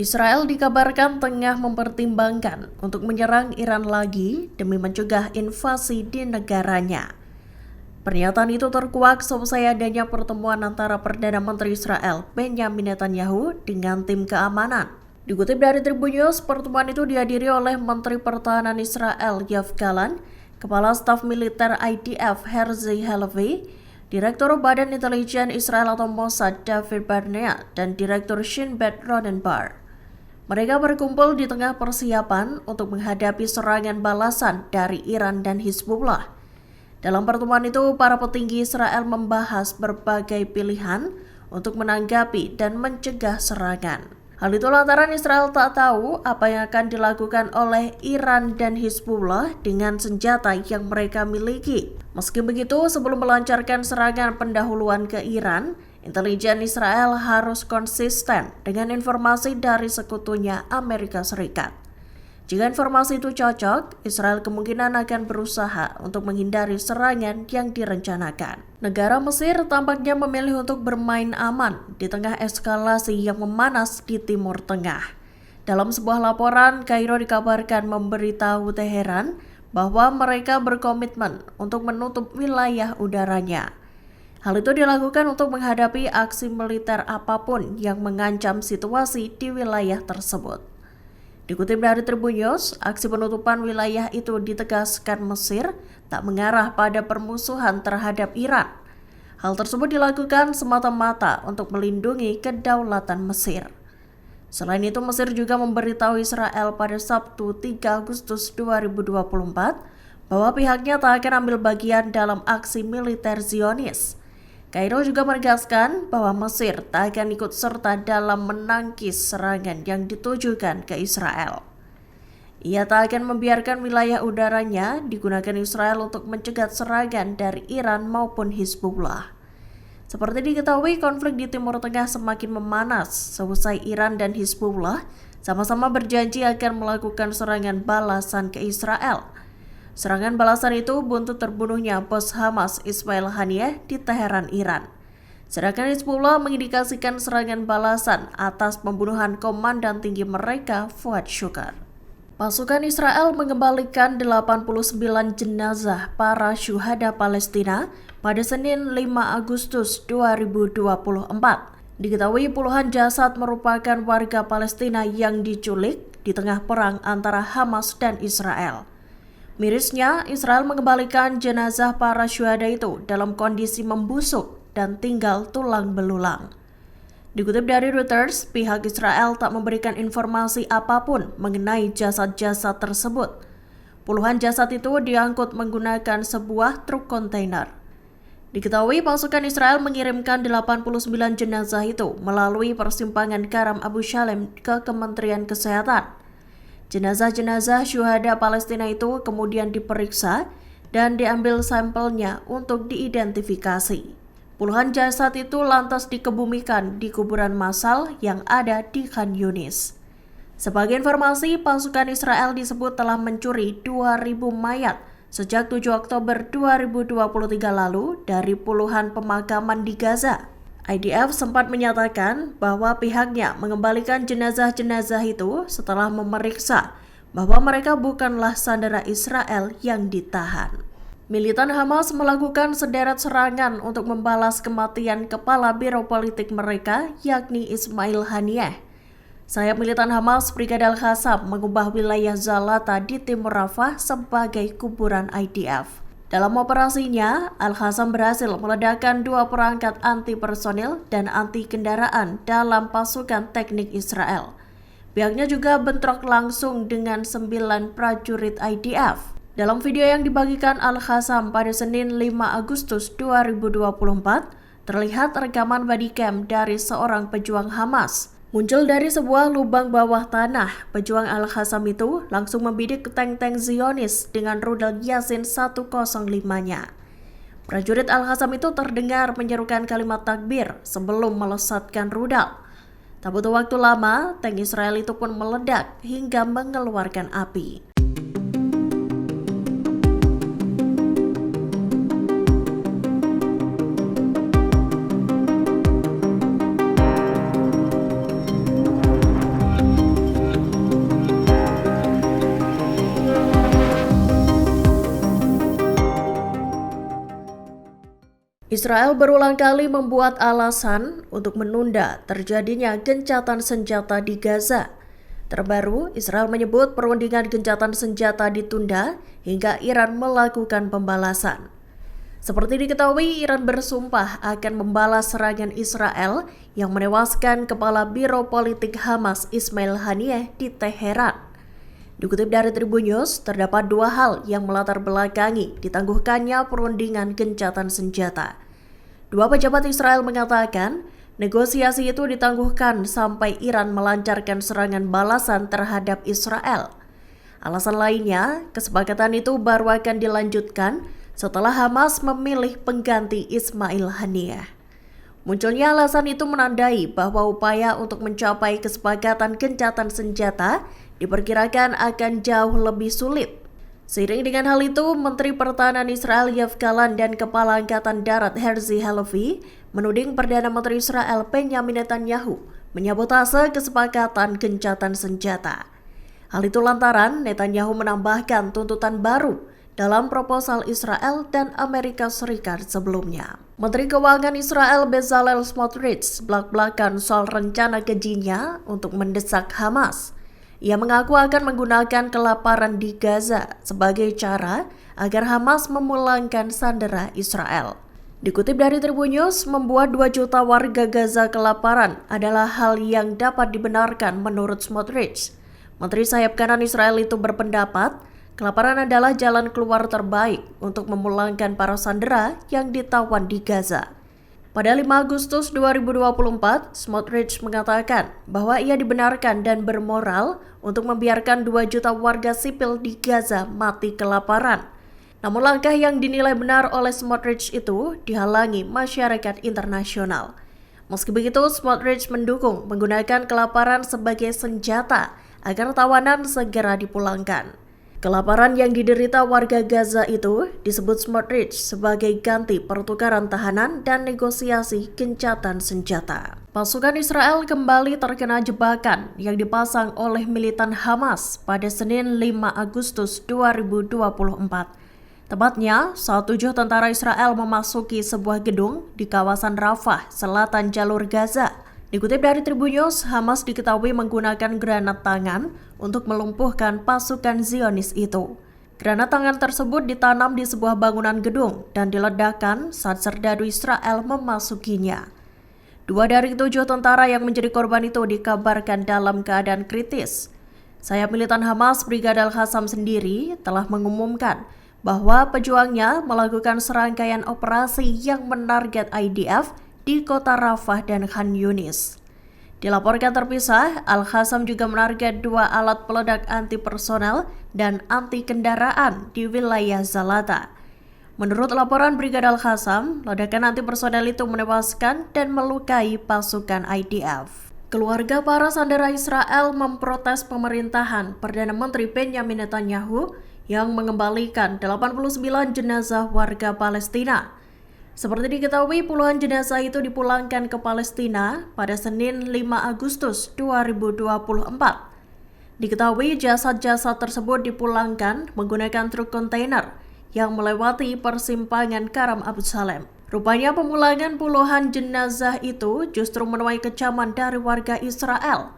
Israel dikabarkan tengah mempertimbangkan untuk menyerang Iran lagi demi mencegah invasi di negaranya. Pernyataan itu terkuak seusai adanya pertemuan antara Perdana Menteri Israel Benjamin Netanyahu dengan tim keamanan. Dikutip dari Tribun News, pertemuan itu dihadiri oleh Menteri Pertahanan Israel Yoav Gallant, Kepala Staf Militer IDF Herzi Halevi, Direktur Badan Intelijen Israel atau Mossad David Barnea, dan Direktur Shin Bet Rodenbar. Mereka berkumpul di tengah persiapan untuk menghadapi serangan balasan dari Iran dan Hizbullah. Dalam pertemuan itu, para petinggi Israel membahas berbagai pilihan untuk menanggapi dan mencegah serangan. Hal itu lantaran Israel tak tahu apa yang akan dilakukan oleh Iran dan Hizbullah dengan senjata yang mereka miliki. Meski begitu, sebelum melancarkan serangan pendahuluan ke Iran, intelijen Israel harus konsisten dengan informasi dari sekutunya Amerika Serikat. Jika informasi itu cocok, Israel kemungkinan akan berusaha untuk menghindari serangan yang direncanakan. Negara Mesir tampaknya memilih untuk bermain aman di tengah eskalasi yang memanas di Timur Tengah. Dalam sebuah laporan, Kairo dikabarkan memberitahu Teheran bahwa mereka berkomitmen untuk menutup wilayah udaranya. Hal itu dilakukan untuk menghadapi aksi militer apapun yang mengancam situasi di wilayah tersebut. Dikutip dari Tribun News, aksi penutupan wilayah itu ditegaskan Mesir tak mengarah pada permusuhan terhadap Iran. Hal tersebut dilakukan semata-mata untuk melindungi kedaulatan Mesir. Selain itu, Mesir juga memberitahu Israel pada Sabtu 3 Agustus 2024 bahwa pihaknya tak akan ambil bagian dalam aksi militer Zionis. Kairo juga menegaskan bahwa Mesir tak akan ikut serta dalam menangkis serangan yang ditujukan ke Israel. Ia tak akan membiarkan wilayah udaranya digunakan Israel untuk mencegah serangan dari Iran maupun Hizbullah. Seperti diketahui, konflik di Timur Tengah semakin memanas seusai Iran dan Hizbullah sama-sama berjanji akan melakukan serangan balasan ke Israel. Serangan balasan itu buntut terbunuhnya bos Hamas Ismail Haniyeh di Teheran, Iran. Sedangkan Hizbullah mengindikasikan serangan balasan atas pembunuhan komandan tinggi mereka Fuad Shukar. Pasukan Israel mengembalikan 89 jenazah para syuhada Palestina pada Senin 5 Agustus 2024. Diketahui puluhan jasad merupakan warga Palestina yang diculik di tengah perang antara Hamas dan Israel. Mirisnya, Israel mengembalikan jenazah para syuhada itu dalam kondisi membusuk dan tinggal tulang belulang. Dikutip dari Reuters, pihak Israel tak memberikan informasi apapun mengenai jasad-jasad tersebut. Puluhan jasad itu diangkut menggunakan sebuah truk kontainer. Diketahui pasukan Israel mengirimkan 89 jenazah itu melalui persimpangan Karam Abu Shalem ke Kementerian Kesehatan. Jenazah-jenazah syuhada Palestina itu kemudian diperiksa dan diambil sampelnya untuk diidentifikasi. Puluhan jasad itu lantas dikebumikan di kuburan massal yang ada di Khan Yunis. Sebagai informasi, pasukan Israel disebut telah mencuri 2.000 mayat sejak 7 Oktober 2023 lalu dari puluhan pemakaman di Gaza. IDF sempat menyatakan bahwa pihaknya mengembalikan jenazah-jenazah itu setelah memeriksa bahwa mereka bukanlah sandera Israel yang ditahan. Militan Hamas melakukan sederet serangan untuk membalas kematian kepala biro politik mereka, yakni Ismail Haniyeh. Sayap militan Hamas Brigadir Al-Qassam mengubah wilayah Zalata di Timur Rafah sebagai kuburan IDF. Dalam operasinya, Al-Qassam berhasil meledakkan 2 perangkat anti-personil dan anti-kendaraan dalam pasukan teknik Israel. Pihaknya juga bentrok langsung dengan 9 prajurit IDF. Dalam video yang dibagikan Al-Qassam pada Senin 5 Agustus 2024, terlihat rekaman bodycam dari seorang pejuang Hamas. Muncul dari sebuah lubang bawah tanah, pejuang Al-Qassam itu langsung membidik tank-tank Zionis dengan rudal Yasin 105-nya. Prajurit Al-Qassam itu terdengar menyerukan kalimat takbir sebelum melesatkan rudal. Tak butuh waktu lama, tank Israel itu pun meledak hingga mengeluarkan api. Israel berulang kali membuat alasan untuk menunda terjadinya gencatan senjata di Gaza. Terbaru, Israel menyebut perundingan gencatan senjata ditunda hingga Iran melakukan pembalasan. Seperti diketahui, Iran bersumpah akan membalas serangan Israel yang menewaskan Kepala Biro Politik Hamas Ismail Haniyeh di Teheran. Dikutip dari Tribun News, terdapat dua hal yang melatar belakangi ditangguhkannya perundingan gencatan senjata. Dua pejabat Israel mengatakan, negosiasi itu ditangguhkan sampai Iran melancarkan serangan balasan terhadap Israel. Alasan lainnya, kesepakatan itu baru akan dilanjutkan setelah Hamas memilih pengganti Ismail Haniyeh. Munculnya alasan itu menandai bahwa upaya untuk mencapai kesepakatan gencatan senjata diperkirakan akan jauh lebih sulit. Seiring dengan hal itu, Menteri Pertahanan Israel Yoav Gallant dan Kepala Angkatan Darat Herzi Halevi menuding Perdana Menteri Israel Benjamin Netanyahu menyabotase kesepakatan gencatan senjata. Hal itu lantaran Netanyahu menambahkan tuntutan baru dalam proposal Israel dan Amerika Serikat sebelumnya. Menteri Keuangan Israel Bezalel Smotrich belak-belakan soal rencana gajinya untuk mendesak Hamas. Ia mengaku akan menggunakan kelaparan di Gaza sebagai cara agar Hamas memulangkan sandera Israel. Dikutip dari Tribun News, membuat 2 juta warga Gaza kelaparan adalah hal yang dapat dibenarkan menurut Smotrich. Menteri sayap kanan Israel itu berpendapat, kelaparan adalah jalan keluar terbaik untuk memulangkan para sandera yang ditawan di Gaza. Pada 5 Agustus 2024, Smotrich mengatakan bahwa ia dibenarkan dan bermoral untuk membiarkan 2 juta warga sipil di Gaza mati kelaparan. Namun langkah yang dinilai benar oleh Smotrich itu dihalangi masyarakat internasional. Meski begitu, Smotrich mendukung menggunakan kelaparan sebagai senjata agar tawanan segera dipulangkan. Kelaparan yang diderita warga Gaza itu disebut Smotrich sebagai ganti pertukaran tahanan dan negosiasi gencatan senjata. Pasukan Israel kembali terkena jebakan yang dipasang oleh militan Hamas pada Senin 5 Agustus 2024. Tepatnya, saat 7 tentara Israel memasuki sebuah gedung di kawasan Rafah, selatan jalur Gaza. Dikutip dari Tribun News, Hamas diketahui menggunakan granat tangan untuk melumpuhkan pasukan Zionis itu. Granat tangan tersebut ditanam di sebuah bangunan gedung dan diledakkan saat serdadu Israel memasukinya. 2 dari 7 tentara yang menjadi korban itu dikabarkan dalam keadaan kritis. Sayap militan Hamas Brigade Al-Qassam sendiri telah mengumumkan bahwa pejuangnya melakukan serangkaian operasi yang menarget IDF di kota Rafah dan Khan Yunis. Dilaporkan terpisah, Al-Qassam juga menarget 2 alat peledak anti-personel dan anti-kendaraan di wilayah Zalata. Menurut laporan Brigade Al-Qassam, ledakan anti-personel itu menewaskan dan melukai pasukan IDF. Keluarga para sandera Israel memprotes pemerintahan Perdana Menteri Benjamin Netanyahu yang mengembalikan 89 jenazah warga Palestina. Seperti diketahui, puluhan jenazah itu dipulangkan ke Palestina pada Senin 5 Agustus 2024. Diketahui jasad-jasad tersebut dipulangkan menggunakan truk kontainer yang melewati persimpangan Karam Abu Salem. Rupanya pemulangan puluhan jenazah itu justru menuai kecaman dari warga Israel.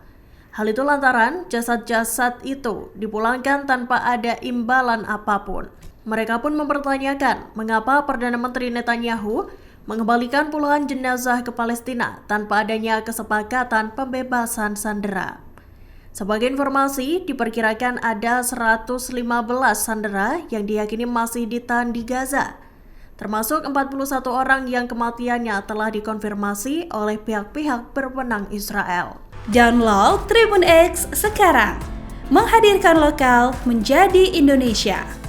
Hal itu lantaran jasad-jasad itu dipulangkan tanpa ada imbalan apapun. Mereka pun mempertanyakan mengapa Perdana Menteri Netanyahu mengembalikan puluhan jenazah ke Palestina tanpa adanya kesepakatan pembebasan sandera. Sebagai informasi, diperkirakan ada 115 sandera yang diyakini masih ditahan di Gaza, termasuk 41 orang yang kematiannya telah dikonfirmasi oleh pihak-pihak berwenang Israel. Download Tribun X sekarang, menghadirkan lokal menjadi Indonesia.